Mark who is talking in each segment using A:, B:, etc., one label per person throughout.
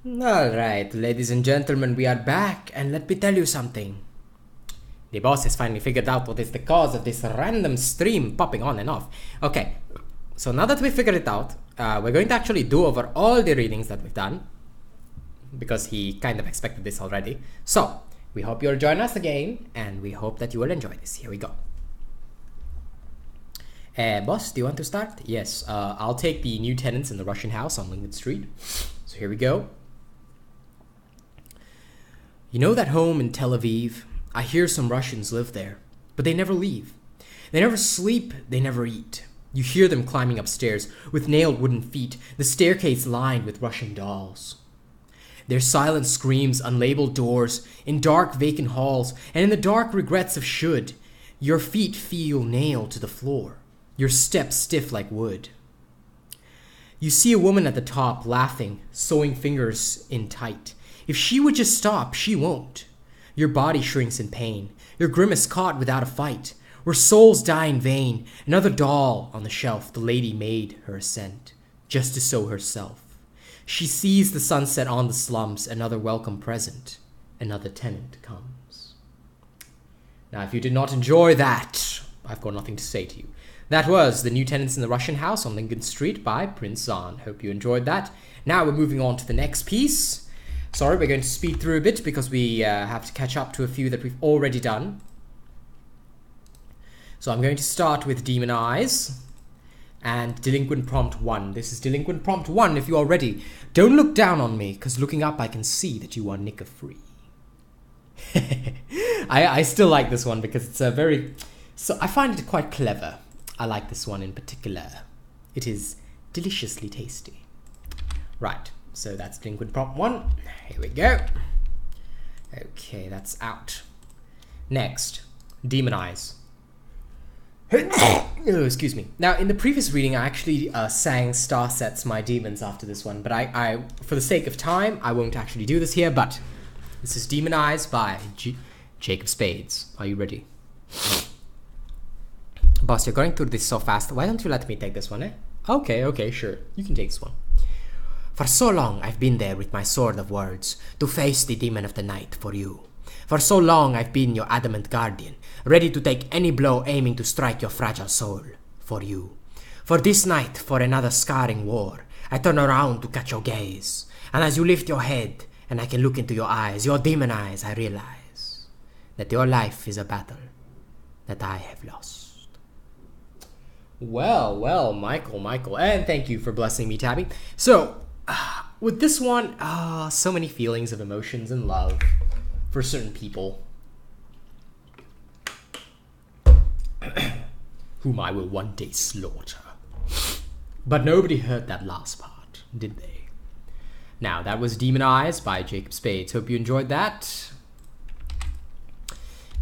A: Alright, ladies and gentlemen, we are back, and let me tell you something. The boss has finally figured out what is the cause of this random stream popping on and off. Okay, so now that we figured it out, we're going to actually do over all the readings that we've done, because he kind of expected this already. So, we hope you'll join us again, and we hope that you will enjoy this. Here we go. Boss, do you want to start? Yes, I'll take the new tenants in the Russian house on Lincoln Street. So here we go. You know that home in Tel Aviv? I hear some Russians live there, but they never leave. They never sleep, they never eat. You hear them climbing upstairs with nailed wooden feet, the staircase lined with Russian dolls. Their silent screams, unlabeled doors, in dark vacant halls, and in the dark regrets of should, your feet feel nailed to the floor, your steps stiff like wood. You see a woman at the top laughing, sewing fingers in tight. If she would just stop, she won't. Your body shrinks in pain, your grimace caught without a fight. Where souls die in vain, another doll on the shelf, the lady made her ascent, just to sew herself. She sees the sunset on the slums, another welcome present, another tenant comes. Now, if you did not enjoy that, I've got nothing to say to you. That was The New Tenants in the Russian House on Lincoln Street by Prince Zahn. Hope you enjoyed that. Now we're moving on to the next piece. Sorry, we're going to speed through a bit because we have to catch up to a few that we've already done. So I'm going to start with Demon Eyes and Delinquent Prompt 1. This is Delinquent Prompt 1 if you are ready. Don't look down on me, because looking up I can see that you are knicker-free. I still like this one because it's a very... So I find it quite clever. I like this one in particular. It is deliciously tasty. Right. So that's Delinquent Prompt 1. Here we go. Okay, that's out. Next, Demon Eyes. Oh, excuse me. Now, in the previous reading, I actually sang Star Sets My Demons after this one, but I, for the sake of time, I won't actually do this here, but this is Demon Eyes by Jacob Spades. Are you ready? Boss, you're going through this so fast. Why don't you let me take this one, eh? Okay, sure. You can take this one. For so long I've been there with my sword of words, to face the demon of the night for you. For so long I've been your adamant guardian, ready to take any blow aiming to strike your fragile soul, for you. For this night, for another scarring war, I turn around to catch your gaze, and as you lift your head, and I can look into your eyes, your demon eyes, I realize that your life is a battle that I have lost. Well, Michael, and thank you for blessing me, Tabby. So, with this one, so many feelings of emotions and love for certain people whom I will one day slaughter. But nobody heard that last part, did they? Now, that was Demon Eyes by Jacob Spades. Hope you enjoyed that.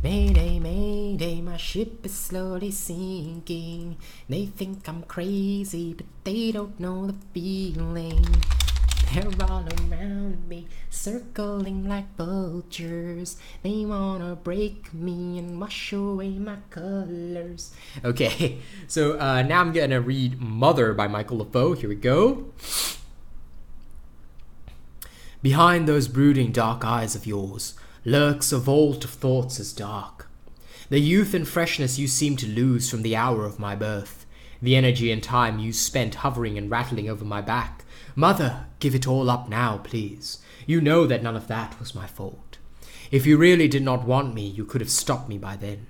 A: Mayday, mayday, my ship is slowly sinking. They think I'm crazy, but they don't know the feeling. They're all around me, circling like vultures. They wanna break me and wash away my colors. Okay, so now I'm gonna read Mother by Michael LaFoe. Here we go. Behind those brooding dark eyes of yours lurks a vault of thoughts as dark. The youth and freshness you seem to lose from the hour of my birth. The energy and time you spent hovering and rattling over my back. Mother, give it all up now, please. You know that none of that was my fault. If you really did not want me, you could have stopped me by then.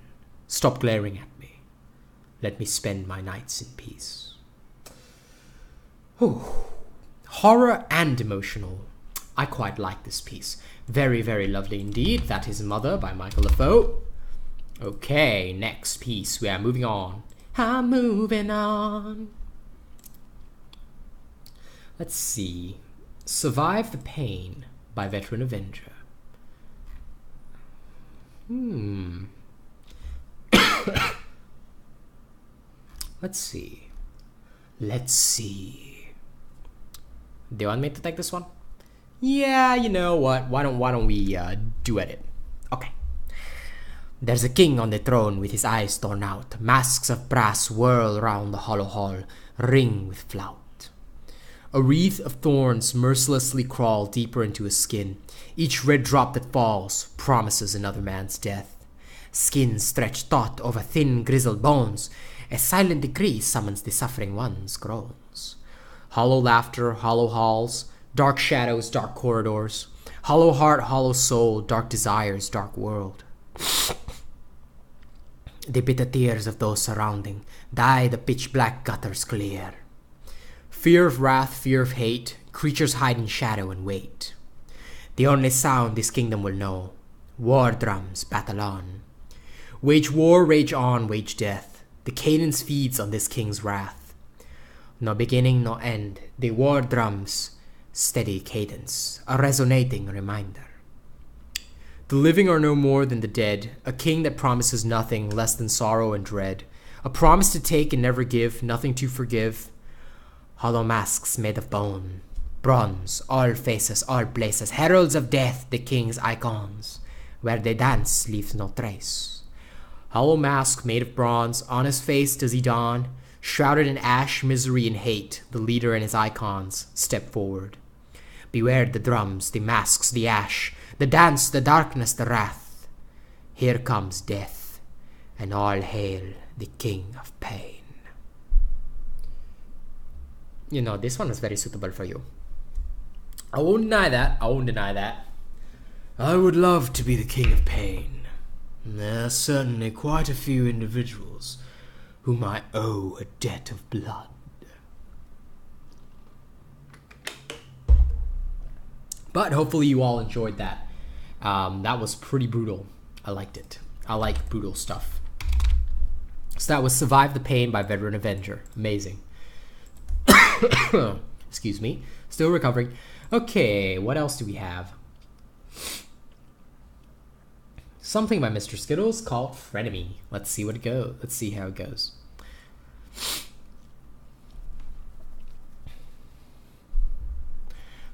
A: Stop glaring at me. Let me spend my nights in peace. Whew. Horror and emotional. I quite like this piece. Very, very lovely indeed. That is Mother by Michael LaFoe. Okay, next piece. We are moving on. I'm moving on. Let's see. Survive the Pain by Veteran Avenger. Let's see. Do you want me to take this one? Yeah, you know what? Why don't we duet it? Okay. There's a king on the throne with his eyes torn out. Masks of brass whirl round the hollow hall, ring with flout. A wreath of thorns mercilessly crawl deeper into his skin. Each red drop that falls promises another man's death. Skin stretched taut over thin, grizzled bones. A silent decree summons the suffering one's groans. Hollow laughter, hollow halls, dark shadows, dark corridors. Hollow heart, hollow soul, dark desires, dark world. The bitter tears of those surrounding dye the pitch-black gutters clear. Fear of wrath, fear of hate, creatures hide in shadow and wait. The only sound this kingdom will know, war drums battle on. Wage war, rage on, wage death. The cadence feeds on this king's wrath. No beginning, no end, the war drums, steady cadence, a resonating reminder. The living are no more than the dead, a king that promises nothing less than sorrow and dread, a promise to take and never give, nothing to forgive. Hollow masks made of bone, bronze, all faces, all places, heralds of death, the king's icons, where they dance leaves no trace. Hollow mask made of bronze, on his face does he don, shrouded in ash, misery, and hate, the leader and his icons step forward. Beware the drums, the masks, the ash, the dance, the darkness, the wrath. Here comes death, and all hail the king of pain. You know, this one was very suitable for you. I won't deny that. I would love to be the king of pain. There are certainly quite a few individuals whom I owe a debt of blood. But hopefully you all enjoyed that. That was pretty brutal. I liked it. I like brutal stuff. So that was Survive the Pain by Veteran Avenger. Amazing. Excuse me. Still recovering. Okay, what else do we have? Something by Mr. Skittles called Frenemy. Let's see what it goes. Let's see how it goes.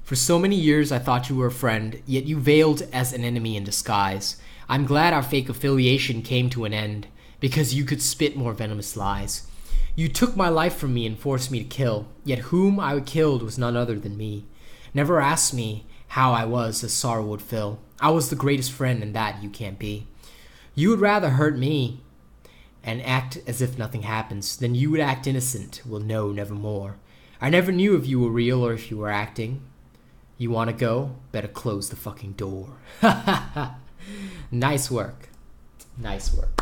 A: For so many years I thought you were a friend, yet you veiled as an enemy in disguise. I'm glad our fake affiliation came to an end, because you could spit more venomous lies. You took my life from me and forced me to kill, yet whom I killed was none other than me. Never asked me how I was as sorrow would fill. I was the greatest friend, and that you can't be. You would rather hurt me and act as if nothing happens than you would act innocent, will know nevermore. I never knew if you were real or if you were acting. You want to go? Better close the fucking door. Nice work. Nice work.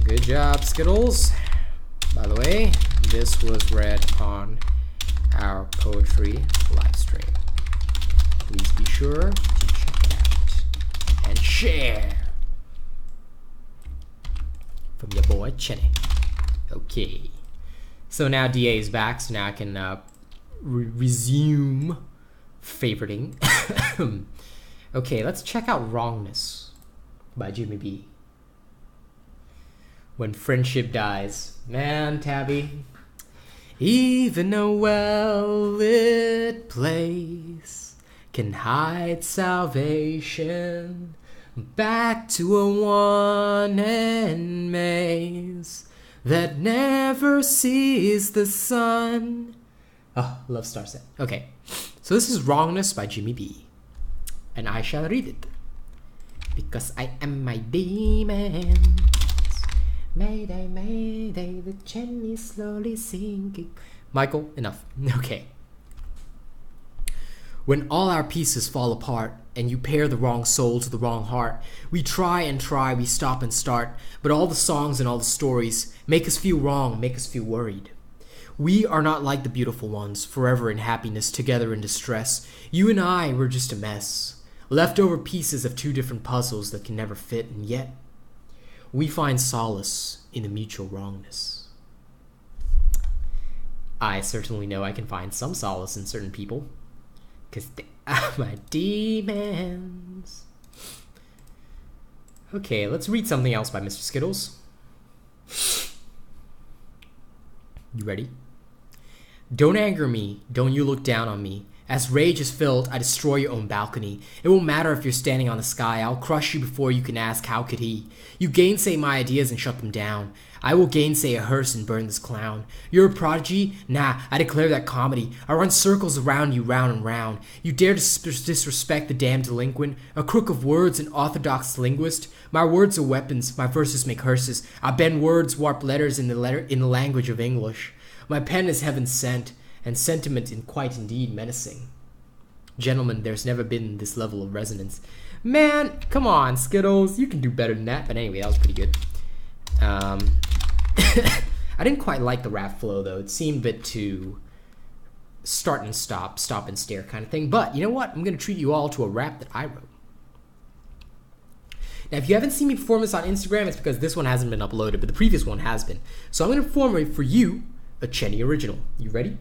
A: Good job, Skittles. By the way, this was read on our poetry live stream. Please be sure to check it out and share. From your boy, Chenny. Okay. So now DA is back, so now I can resume favoriting. Okay, let's check out Wrongness by Jimmy B. When friendship dies. Man, Tabby. Even a well-lit place can hide salvation. Back to a one-end maze that never sees the sun. Oh, love Star Set. Okay, so this is Wrongness by Jimmy B. And I shall read it. Because I am my demons. Mayday, mayday, the Jenny is slowly sinking. Michael, enough. Okay. When all our pieces fall apart and you pair the wrong soul to the wrong heart, we try and try, we stop and start, but all the songs and all the stories make us feel wrong, make us feel worried. We are not like the beautiful ones, forever in happiness, together in distress. You and I were just a mess, leftover pieces of two different puzzles that can never fit, and yet we find solace in the mutual wrongness. I certainly know I can find some solace in certain people, because they are my demons. Okay, let's read something else by Mr. Skittles. You ready? Don't anger me, don't you look down on me. As rage is filled, I destroy your own balcony. It won't matter if you're standing on the sky. I'll crush you before you can ask, how could he? You gainsay my ideas and shut them down. I will gainsay a hearse and burn this clown. You're a prodigy? Nah, I declare that comedy. I run circles around you round and round. You dare to disrespect the damned delinquent? A crook of words, an orthodox linguist? My words are weapons, my verses make hearses. I bend words, warp letters in the language of English. My pen is heaven sent, and sentiment in quite indeed menacing. Gentlemen, there's never been this level of resonance. Man, come on, Skittles, you can do better than that. But anyway, that was pretty good. I didn't quite like the rap flow, though. It seemed a bit too start and stop, stop and stare kind of thing. But you know what? I'm going to treat you all to a rap that I wrote. Now, if you haven't seen me perform this on Instagram, it's because this one hasn't been uploaded, but the previous one has been. So I'm going to perform it for you, a Chenny original. You ready?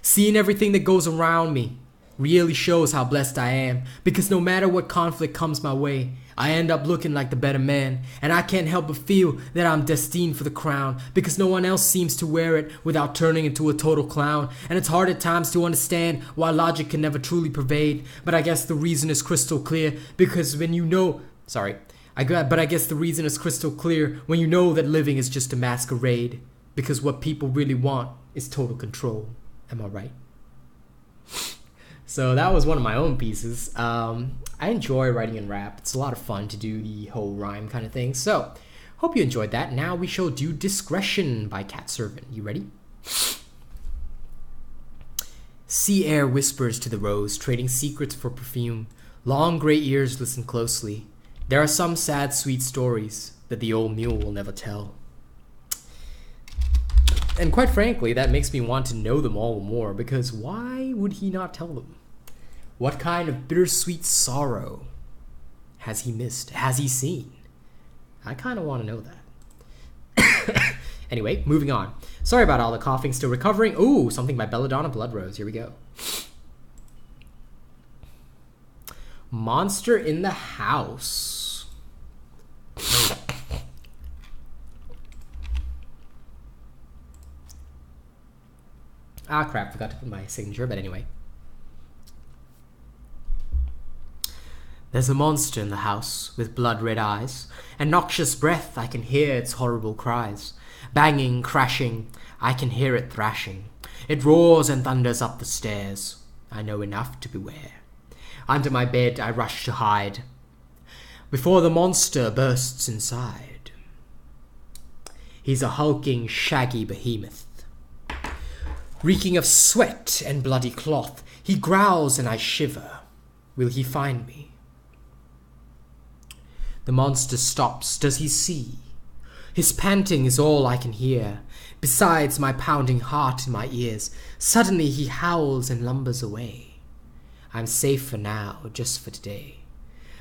A: Seeing everything that goes around me really shows how blessed I am, because no matter what conflict comes my way, I end up looking like the better man, and I can't help but feel that I'm destined for the crown, because no one else seems to wear it without turning into a total clown. And it's hard at times to understand why logic can never truly pervade, but I guess the reason is crystal clear, because when you know, but I guess the reason is crystal clear when you know that living is just a masquerade, because what people really want is total control. Am I right? So that was one of my own pieces. I enjoy writing in rap. It's a lot of fun to do the whole rhyme kind of thing. So, hope you enjoyed that. Now we shall do Discretion by Cat Servant. You ready? Sea air whispers to the rose, trading secrets for perfume. Long gray ears listen closely. There are some sad, sweet stories that the old mule will never tell. And quite frankly, that makes me want to know them all more, because why would he not tell them? What kind of bittersweet sorrow has he missed? Has he seen? I kind of want to know that. Anyway, moving on. Sorry about all the coughing, still recovering. Ooh, something by Belladonna Bloodrose. Here we go. Monster in the House. Ah, crap, forgot to put my signature, but anyway. There's a monster in the house with blood-red eyes, and noxious breath, I can hear its horrible cries. Banging, crashing, I can hear it thrashing. It roars and thunders up the stairs. I know enough to beware. Under my bed I rush to hide, before the monster bursts inside. He's a hulking, shaggy behemoth, reeking of sweat and bloody cloth. He growls and I shiver. Will he find me? The monster stops. Does he see? His panting is all I can hear, besides my pounding heart in my ears. Suddenly he howls and lumbers away. I'm safe for now, just for today.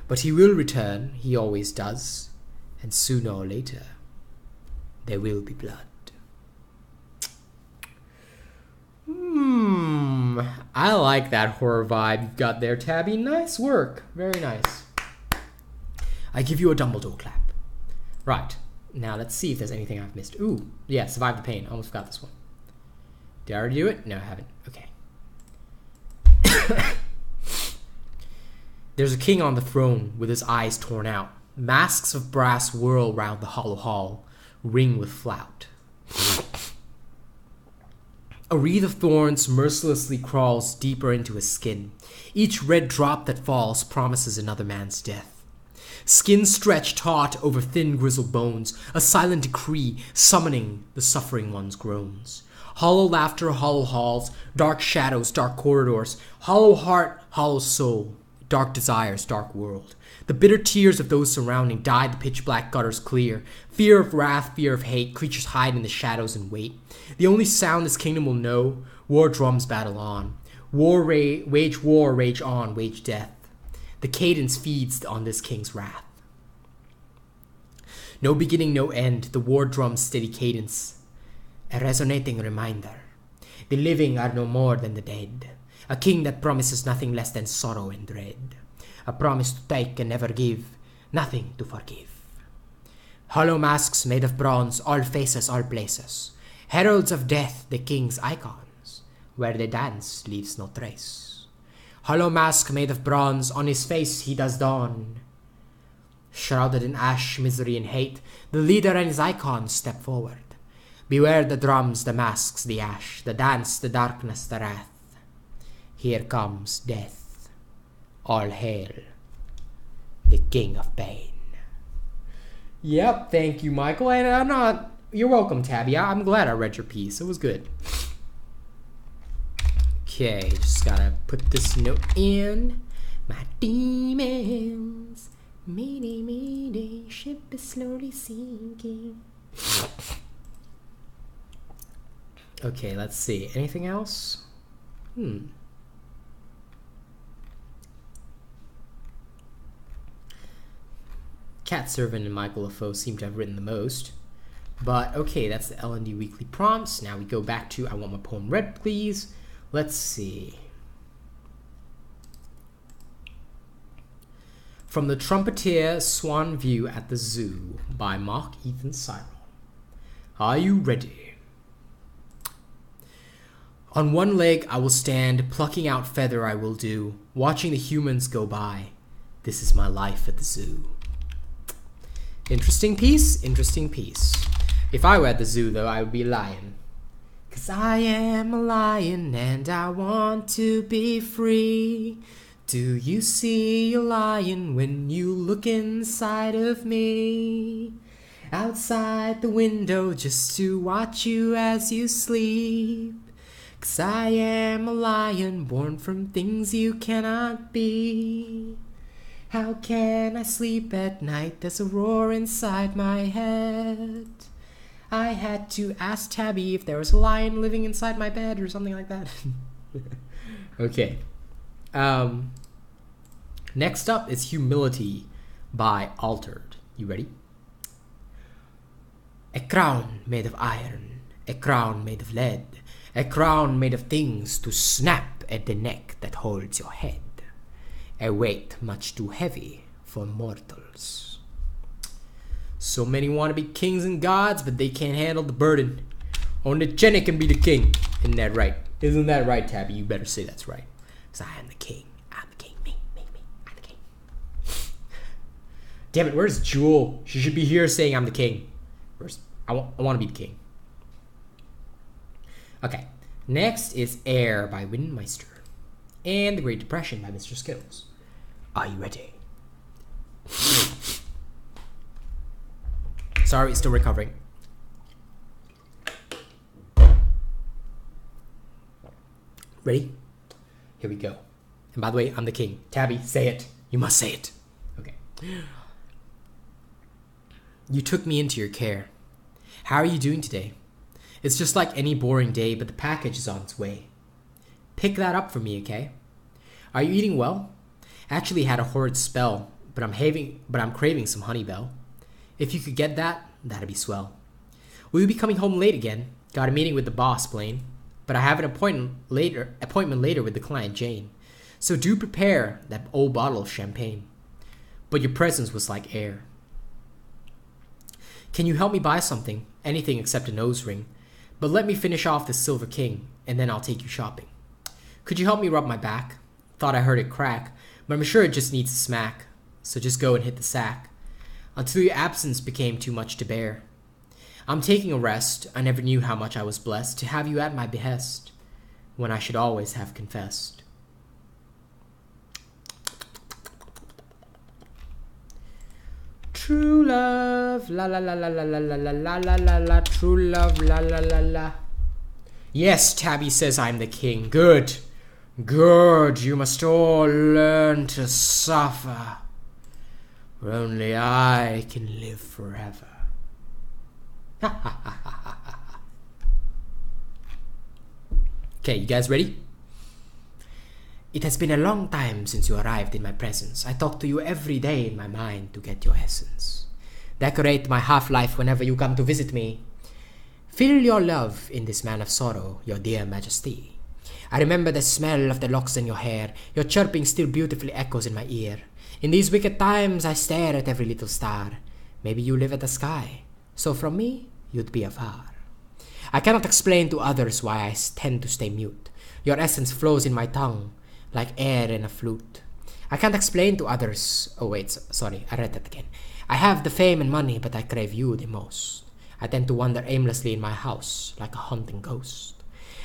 A: But he will return, he always does, and sooner or later, there will be blood. I like that horror vibe you've got there, Tabby. Nice work. Very nice. I give you a Dumbledore clap. Right. Now let's see if there's anything I've missed. Ooh, yeah, Survive the Pain. Almost forgot this one. Did I already do it? No, I haven't. Okay. There's a king on the throne with his eyes torn out. Masks of brass whirl round the hollow hall, ring with flout. A wreath of thorns mercilessly crawls deeper into his skin. Each red drop that falls promises another man's death. Skin stretched taut over thin grizzled bones, a silent decree summoning the suffering one's groans. Hollow laughter, hollow halls, dark shadows, dark corridors, hollow heart, hollow soul, dark desires, dark world. The bitter tears of those surrounding dye the pitch-black gutters clear. Fear of wrath, fear of hate, creatures hide in the shadows and wait. The only sound this kingdom will know, war drums battle on. Wage war, rage on, wage death. The cadence feeds on this king's wrath. No beginning, no end, the war drum's steady cadence. A resonating reminder. The living are no more than the dead. A king that promises nothing less than sorrow and dread. A promise to take and never give, nothing to forgive. Hollow masks made of bronze, all faces, all places. Heralds of death, the king's icons. where they dance leaves no trace. Hollow mask made of bronze, on his face he does dawn. Shrouded in ash, misery and hate, the leader and his icons step forward. Beware the drums, the masks, the ash, the dance, the darkness, the wrath. Here comes death. All hail the King of Pain. Yep, thank you, Michael. And you're welcome, Tabby. I'm glad I read your piece. It was good. Okay, just gotta put this note in. My demons, mayday, mayday, ship is slowly sinking. Okay, let's see. Anything else? Cat Servant and Michael LaFoe seem to have written the most. But okay, that's the L&D Weekly Prompts. Now we go back to I Want My Poem Read, Please. Let's see. From the Trumpeter Swan View at the Zoo by Mark Ethan Cyril. Are you ready? On one leg I will stand, plucking out feather I will do, watching the humans go by. This is my life at the zoo. Interesting piece, interesting piece. If I were at the zoo, though, I would be a lion. 'Cause I am a lion and I want to be free. Do you see a lion when you look inside of me? Outside the window just to watch you as you sleep. 'Cause I am a lion born from things you cannot be. How can I sleep at night? There's a roar inside my head. I had to ask Tabby if there was a lion living inside my bed or something like that. Okay. Next up is Humility by Altered. You ready? A crown made of iron, a crown made of lead, a crown made of things to snap at the neck that holds your head. A weight much too heavy for mortals. So many want to be kings and gods, but they can't handle the burden. Only Jenny can be the king. Isn't that right? Isn't that right, Tabby? You better say that's right. Because I am the king. I'm the king. Me. I'm the king. Damn it, where's Jewel? She should be here saying I'm the king. I want to be the king. Okay. Next is Air by Windmeister. And The Great Depression by Mr. Skittles. Are you ready? Sorry, still recovering. Ready? Here we go. And by the way, I'm the king. Tabby, say it. You must say it. Okay. You took me into your care. How are you doing today? It's just like any boring day, but the package is on its way. Pick that up for me, okay? Are you eating well? Actually had a horrid spell, but I'm craving some Honey Bell. If you could get that, that'd be swell. Will you be coming home late again? Got a meeting with the boss, Blaine. But I have an appointment later with the client, Jane. So do prepare that old bottle of champagne. But your presence was like air. Can you help me buy something? Anything except a nose ring. But let me finish off this Silver King, and then I'll take you shopping. Could you help me rub my back? Thought I heard it crack, but I'm sure it just needs a smack. So just go and hit the sack. Until your absence became too much to bear. I'm taking a rest. I never knew how much I was blessed to have you at my behest, when I should always have confessed. True love, la la la la la la la la la la la, true love, la la la la. Yes, Tabby says I'm the king. Good. Good, you must all learn to suffer. For only I can live forever. Okay, you guys ready? It has been a long time since you arrived in my presence. I talk to you every day in my mind to get your essence. Decorate my half-life whenever you come to visit me. Feel your love in this man of sorrow, your dear majesty. I remember the smell of the locks in your hair. Your chirping still beautifully echoes in my ear. In these wicked times I stare at every little star. Maybe you live at the sky, so from me you'd be afar. I cannot explain to others why I tend to stay mute. Your essence flows in my tongue, like air in a flute. I can't explain to others. Oh wait, sorry, I read that again. I have the fame and money, but I crave you the most. I tend to wander aimlessly in my house, like a haunting ghost.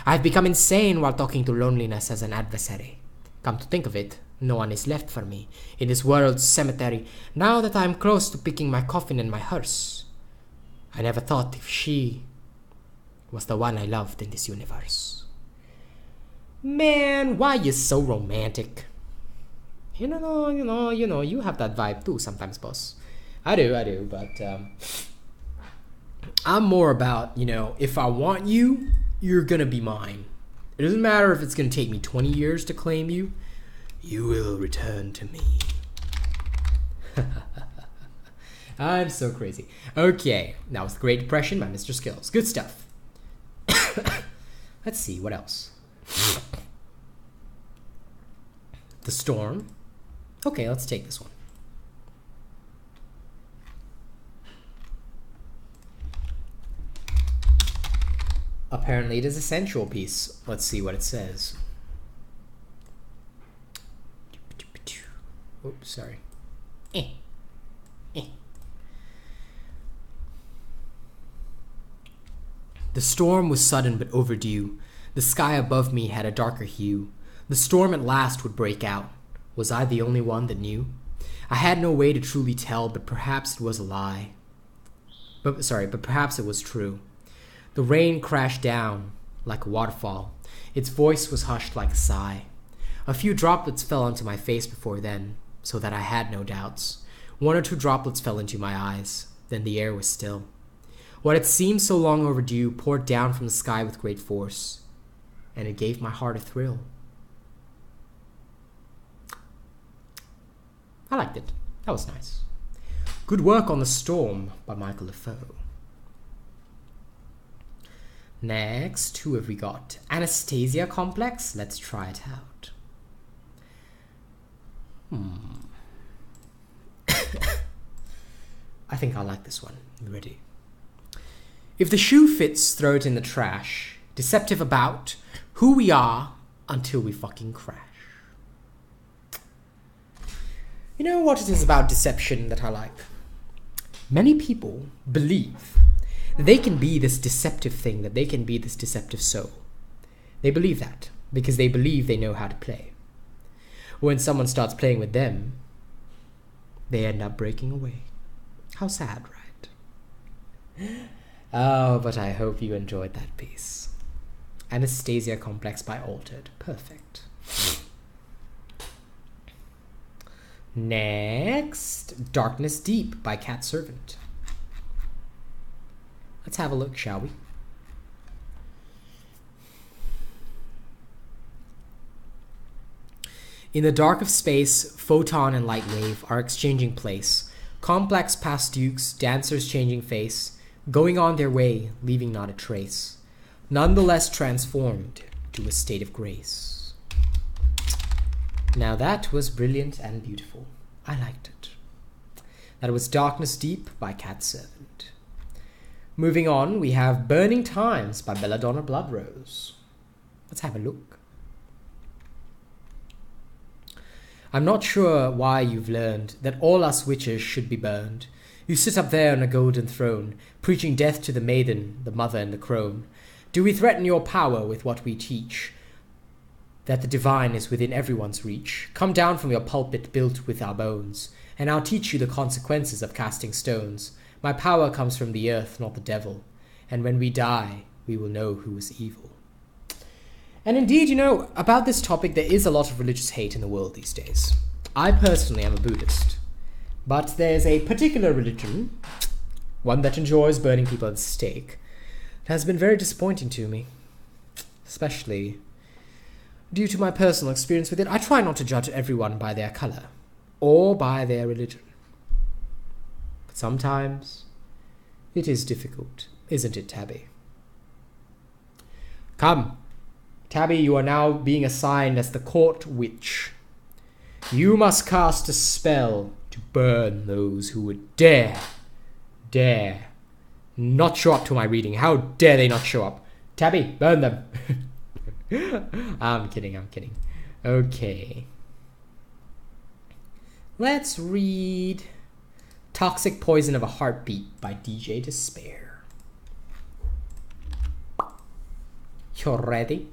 A: I have become insane while talking to loneliness as an adversary. Come to think of it, no one is left for me in this world's cemetery now that I am close to picking my coffin and my hearse. I never thought if she was the one I loved in this universe. Man, why you so romantic? You have that vibe too sometimes, boss. I do, but I'm more about, if I want you, you're gonna be mine. It doesn't matter if it's gonna take me 20 years to claim you, you will return to me. I'm so crazy. Okay, that was the Great Depression by Mr. Skills. Good stuff. Let's see, what else? The Storm. Okay, let's take this one. Apparently it is a sensual piece. Let's see what it says. Oops, sorry. The storm was sudden but overdue. The sky above me had a darker hue. The storm at last would break out. Was I the only one that knew? I had no way to truly tell, but perhaps it was a lie. But perhaps it was true. The rain crashed down like a waterfall. Its voice was hushed like a sigh. A few droplets fell onto my face before then, so that I had no doubts. 1 or 2 droplets fell into my eyes. Then the air was still. What had seemed so long overdue poured down from the sky with great force, and it gave my heart a thrill. I liked it. That was nice. Good work on The Storm by Michael LaFoe. Next, who have we got? Anastasia Complex? Let's try it out. I think I like this one. You ready? If the shoe fits, throw it in the trash. Deceptive about who we are until we fucking crash. You know what it is about deception that I like? Many people believe that they can be this deceptive thing, that they can be this deceptive soul. They believe that because they believe they know how to play. When someone starts playing with them, they end up breaking away. How sad, right? Oh, but I hope you enjoyed that piece. Anastasia Complex by Altered. Perfect. Next, Darkness Deep by Cat Servant. Let's have a look, shall we? In the dark of space, photon and light wave are exchanging place. Complex past dukes, dancers changing face, going on their way, leaving not a trace, nonetheless transformed to a state of grace. Now that was brilliant and beautiful. I liked it. That was Darkness Deep by Cat Servant. Moving on, we have Burning Times by Belladonna Bloodrose. Let's have a look. I'm not sure why you've learned that all us witches should be burned. You sit up there on a golden throne, preaching death to the maiden, the mother, and the crone. Do we threaten your power with what we teach? That the divine is within everyone's reach. Come down from your pulpit built with our bones, and I'll teach you the consequences of casting stones. My power comes from the earth, not the devil, and when we die, we will know who is evil. And indeed, about this topic, there is a lot of religious hate in the world these days. I personally am a Buddhist, but there's a particular religion, one that enjoys burning people at the stake, that has been very disappointing to me, especially due to my personal experience with it. I try not to judge everyone by their color or by their religion. But sometimes it is difficult, isn't it, Tabby? Come, Tabby, you are now being assigned as the court witch. You must cast a spell to burn those who would dare not show up to my reading. How dare they not show up? Tabby, burn them. I'm kidding, I'm kidding. Okay. Let's read Toxic Poison of a Heartbeat by DJ Despair. You're ready?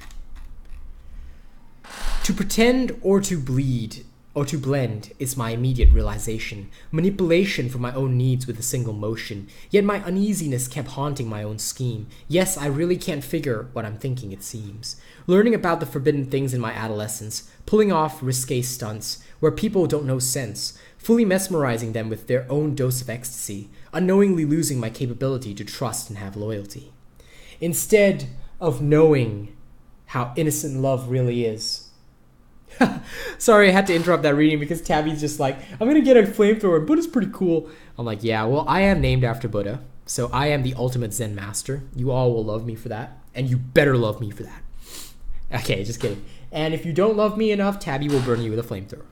A: To pretend or to bleed or to blend is my immediate realization. Manipulation for my own needs with a single motion. Yet my uneasiness kept haunting my own scheme. Yes, I really can't figure what I'm thinking, it seems. Learning about the forbidden things in my adolescence, pulling off risque stunts where people don't know sense, fully mesmerizing them with their own dose of ecstasy, unknowingly losing my capability to trust and have loyalty. Instead of knowing how innocent love really is. Sorry, I had to interrupt that reading because Tabby's just like, I'm gonna get a flamethrower. Buddha's pretty cool. I'm like, yeah, well, I am named after Buddha, so I am the ultimate Zen master. You all will love me for that, and you better love me for that. Okay, just kidding. And if you don't love me enough, Tabby will burn you with a flamethrower.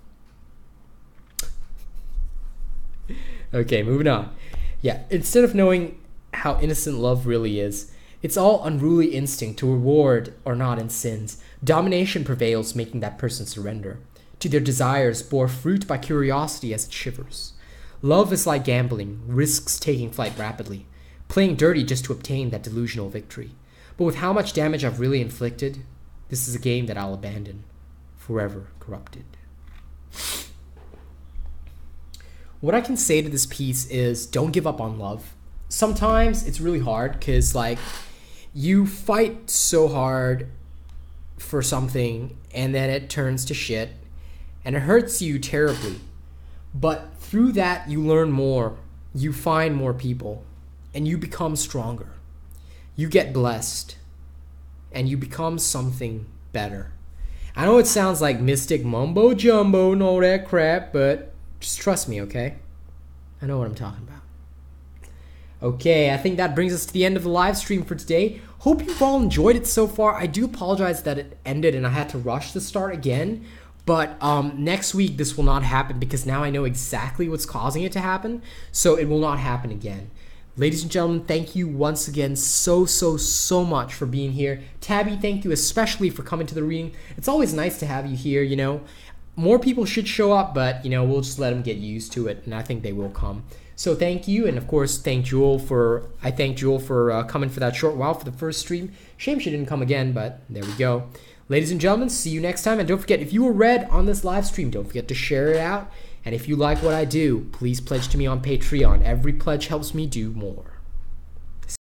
A: Okay, moving on. Yeah, instead of knowing how innocent love really is, it's all unruly instinct to reward or not in sins. Domination prevails, making that person surrender. To their desires bore fruit by curiosity as it shivers. Love is like gambling, risks taking flight rapidly, playing dirty just to obtain that delusional victory. But with how much damage I've really inflicted, this is a game that I'll abandon, forever corrupted. What I can say to this piece is don't give up on love. Sometimes it's really hard because like you fight so hard for something and then it turns to shit and it hurts you terribly. But through that you learn more, you find more people, and you become stronger. You get blessed and you become something better. I know it sounds like mystic mumbo jumbo and all that crap, but just trust me, okay? I know what I'm talking about. Okay, I think that brings us to the end of the live stream for today. Hope you've all enjoyed it so far. I do apologize that it ended and I had to rush the start again. But next week this will not happen because now I know exactly what's causing it to happen. So it will not happen again. Ladies and gentlemen, thank you once again so much for being here. Tabby, thank you especially for coming to the reading. It's always nice to have you here, you know. More people should show up, but, you know, we'll just let them get used to it, and I think they will come. So thank you, and of course, I thank Jewel for coming for that short while for the first stream. Shame she didn't come again, but there we go. Ladies and gentlemen, see you next time, and don't forget, if you were read on this live stream, don't forget to share it out. And if you like what I do, please pledge to me on Patreon. Every pledge helps me do more.